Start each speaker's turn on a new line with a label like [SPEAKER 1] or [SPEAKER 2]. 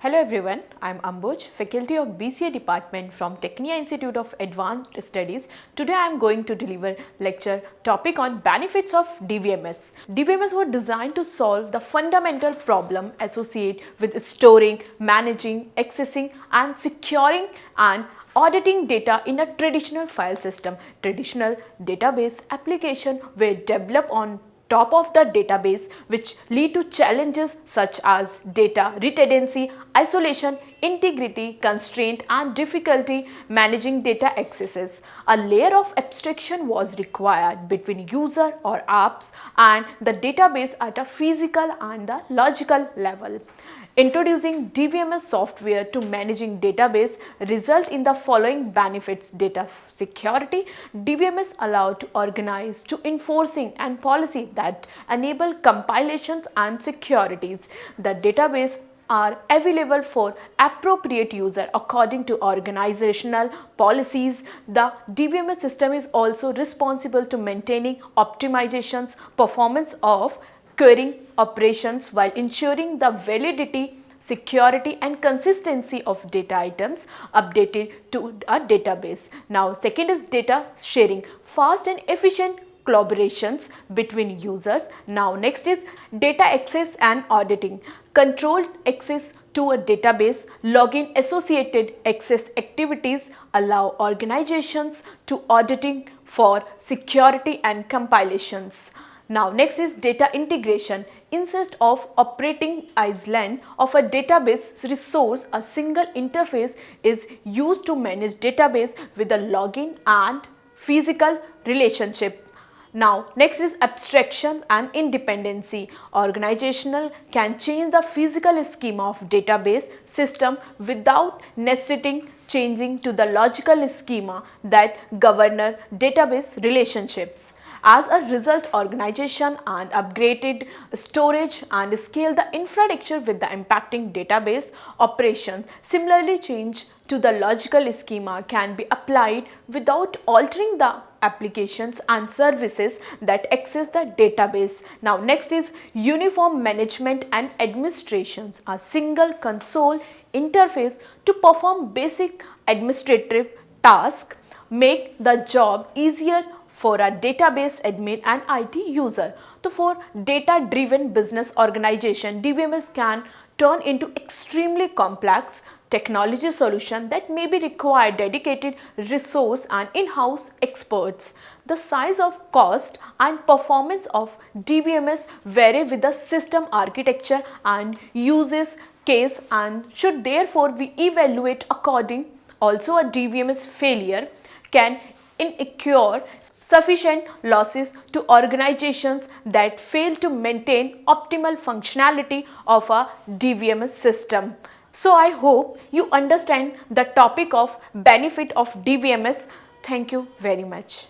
[SPEAKER 1] Hello everyone, I am Ambuj, faculty of BCA department from Technia Institute of Advanced Studies. Today I am going to deliver lecture topic on benefits of DVMS. DVMS were designed to solve the fundamental problem associated with storing, managing, accessing and securing and auditing data in a traditional file system. Traditional database application were developed on top of the database, which lead to challenges such as data redundancy, isolation, integrity, constraint and difficulty managing data accesses. A layer of abstraction was required between user or apps and the database at a physical and the logical level. Introducing DVMS software to managing database result in the following benefits: data security. DVMS allow to organize to enforcing and policy that enable compilations and securities. The database are available for appropriate user according to organizational policies. The DVMS system is also responsible to maintaining optimizations, performance of querying operations while ensuring the validity, security and consistency of data items updated to a database. Now second is data sharing, fast and efficient collaborations between users. Now next is data access and auditing, controlled access to a database, login associated access activities allow organizations to auditing for security and compilations. Now next is data integration. Instead of operating island of a database resource, a single interface is used to manage database with a login and physical relationship. Now next is abstraction and independency. Organizational can change the physical schema of database system without necessitating changing to the logical schema that govern database relationships. As a result, organization and upgraded storage and scale the infrastructure with the impacting database operations. Similarly, change to the logical schema can be applied without altering the applications and services that access the database. Now next is uniform management and administrations, a single console interface to perform basic administrative tasks, make the job easier for a database admin and IT user. So for data driven business organization, DVMS can turn into extremely complex technology solution that may be require dedicated resource and in-house experts. The size of cost and performance of DVMS vary with the system architecture and uses case and should therefore be evaluated according. Also a DVMS failure can incur sufficient losses to organizations that fail to maintain optimal functionality of a DVMS system. So I hope you understand the topic of benefit of DVMS. Thank you very much.